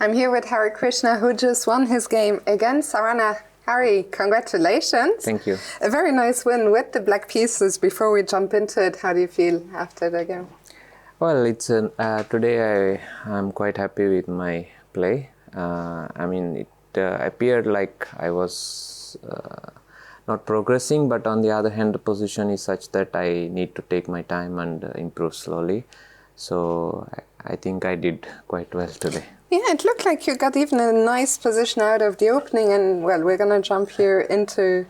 I'm here with Harikrishna, who just won his game against Sarana. Harry, congratulations. Thank you. A very nice win with the black pieces. Before we jump into it, how do you feel after the game? Well, it's today I'm quite happy with my play. I mean, it appeared like I was not progressing, but on the other hand, the position is such that I need to take my time and improve slowly. So I think I did quite well today. Yeah, it looked like you got even a nice position out of the opening, and well, we're going to jump here into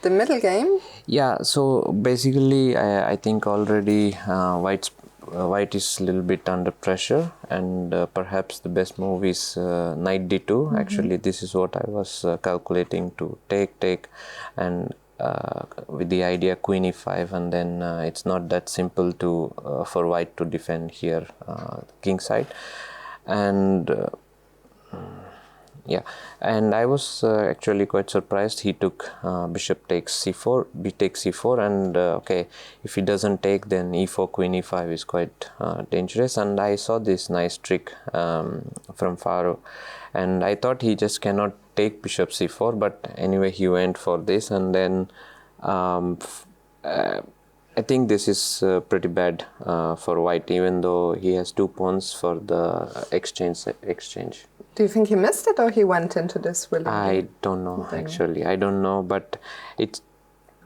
the middle game. Yeah, so basically I think already White is a little bit under pressure, and perhaps the best move is knight d2. Actually, this is what I was calculating to take, and with the idea queen e5, and then it's not that simple to for White to defend here king side, and yeah, and I was actually quite surprised. He took bishop takes c4, b takes c4, and okay, if he doesn't take, then e4, queen e5 is quite dangerous. And I saw this nice trick from Faro, and I thought he just cannot take bishop c4, but anyway he went for this, and then I think this is pretty bad for White, even though he has 2 pawns for the exchange. Do you think he missed it, or he went into this willing? I don't know, actually. I don't know, but it's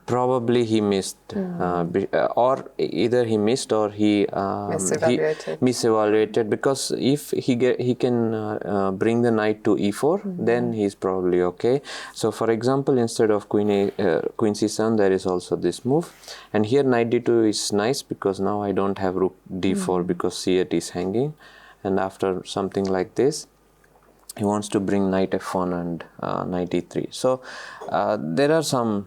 probably he missed, or either he missed or he misevaluated, because if he can bring the knight to e4, then he's probably okay. So for example, instead of queen c7, there is also this move, and here knight d2 is nice because now I don't have rook d4 because c8 is hanging, and after something like this he wants to bring knight f1 and knight e3. So there are some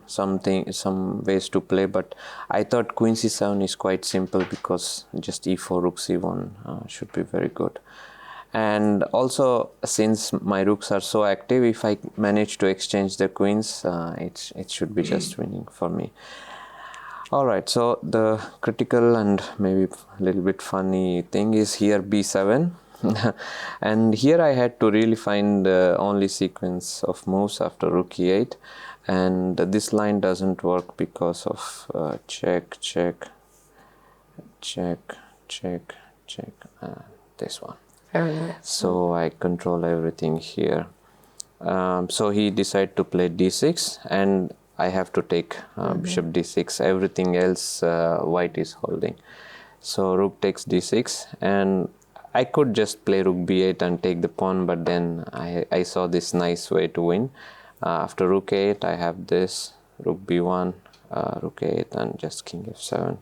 ways to play, but I thought queen c7 is quite simple because just e4, rook c1 should be very good. And also, since my rooks are so active, if I manage to exchange the queens, it should be just winning for me. Alright, so the critical and maybe a little bit funny thing is here b7. And here I had to really find the only sequence of moves after rook e8, and this line doesn't work because of check, this one. Very nice. So I control everything here. So he decided to play d6, and I have to take bishop d6. Everything else White is holding. So rook takes d6, and I could just play rook b8 and take the pawn, but then I saw this nice way to win. After rook 8, I have this, rook b1, rook 8, and just king f7.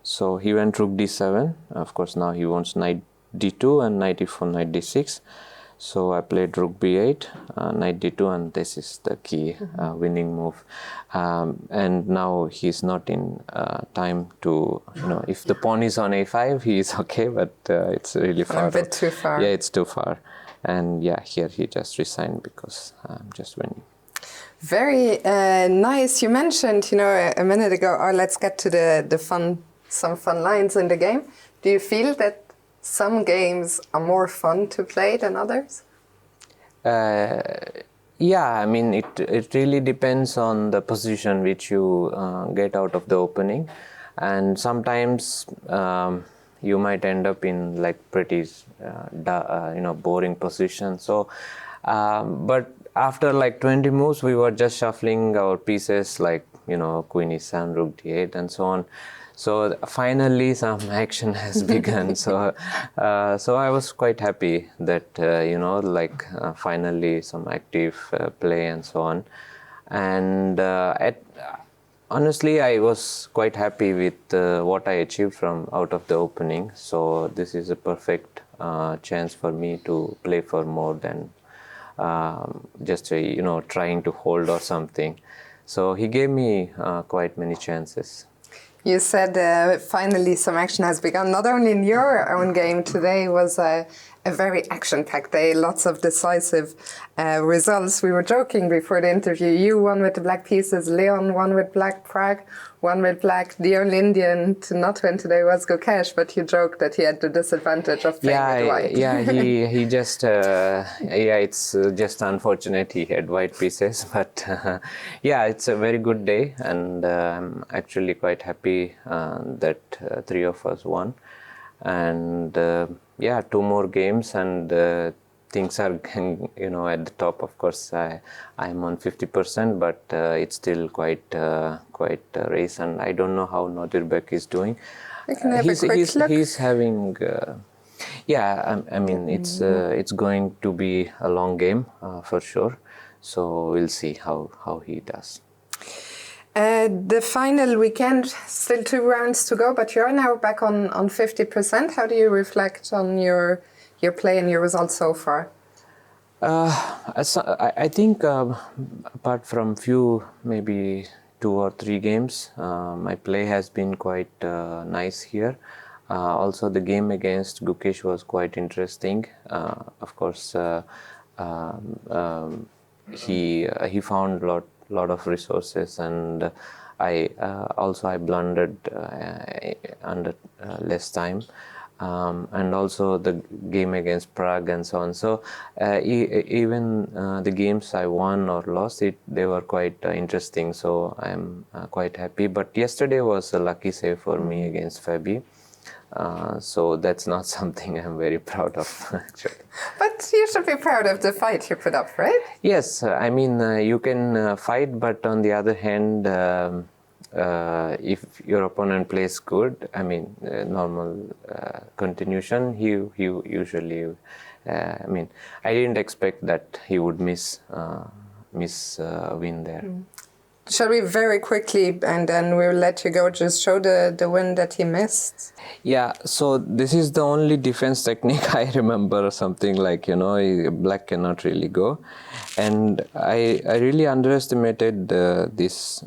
So he went rook d7. Of course, now he wants knight d2 and knight e4, knight d6. So I played rook b8, knight d2, and this is the key winning move. And now he's not in time to, if the pawn is on a5, he is okay, but it's really far. A bit too far. Yeah, it's too far. And yeah, here he just resigned because I'm just winning. Very nice. You mentioned, a minute ago, let's get to some fun lines in the game. Do you feel that some games are more fun to play than others? Yeah, I mean, it really depends on the position which you get out of the opening, and sometimes you might end up in like pretty boring position. So but after like 20 moves, we were just shuffling our pieces like queen e7, rook d8, and so on. So finally some action has begun. So I was quite happy that finally some active play and so on. And honestly, I was quite happy with what I achieved from out of the opening. So this is a perfect chance for me to play for more than just trying to hold or something. So he gave me quite many chances. You said finally some action has begun. Not only in your own game, today was a very action-packed day, lots of decisive results. We were joking before the interview. You won with the black pieces, Leon won with black Prague, one with black. The only Indian to not win today was Gukesh, but you joked that he had the disadvantage of playing with white. Yeah, he just, it's just unfortunate he had white pieces, but yeah, it's a very good day, and I'm actually quite happy that three of us won. And yeah, 2 more games, and things are, at the top. Of course, I'm on 50%, but it's still quite a race, and I don't know how Nodirbek is doing. We can have a quick look. He's having, I mean, it's going to be a long game for sure. So we'll see how he does. The final weekend, still 2 rounds to go, but you're now back on 50%. How do you reflect on your play and your results so far? I think apart from few, maybe 2 or 3 games, my play has been quite nice here. Also, the game against Gukesh was quite interesting. Of course, he found lot of resources, and I blundered under less time, and also the game against Prague and so on. So even the games I won or lost, they were quite interesting. So I'm quite happy. But yesterday was a lucky save for me against Fabi. So that's not something I'm very proud of, actually. But you should be proud of the fight you put up, right? Yes, I mean, you can fight, but on the other hand, if your opponent plays good, I mean, normal continuation, he usually, I mean, I didn't expect that he would miss win there. Shall we very quickly, and then we'll let you go, just show the win that he missed? Yeah, so this is the only defense technique I remember, something like, black cannot really go. And I really underestimated this.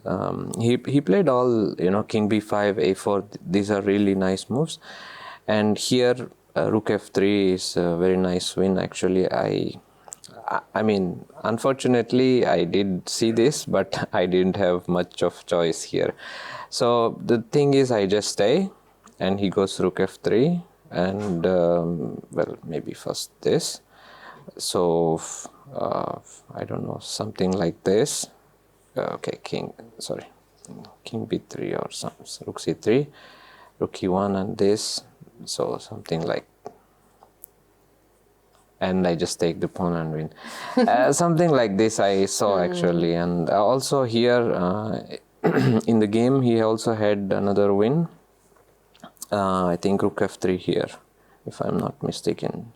He played all, king b5, a4, these are really nice moves. And here, rook f3 is a very nice win, actually. I mean, unfortunately, I did see this, but I didn't have much of choice here. So the thing is, I just stay, and he goes rook f3, and well, maybe first this. So I don't know, something like this. Okay, king b3 or some rook c3, rook e1, and this. So something like. And I just take the pawn and win. Something like this I saw, actually. And also here in the game, he also had another win. I think rook f3 here, if I'm not mistaken.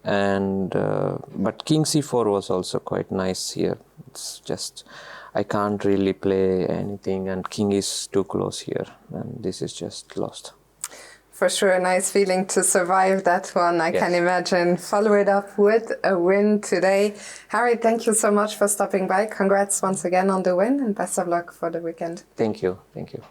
And but king c4 was also quite nice here. It's just I can't really play anything, and king is too close here, and this is just lost. For sure, a nice feeling to survive that one. I can imagine. Follow it up with a win today. Harry, thank you so much for stopping by. Congrats once again on the win, and best of luck for the weekend. Thank you. Thank you.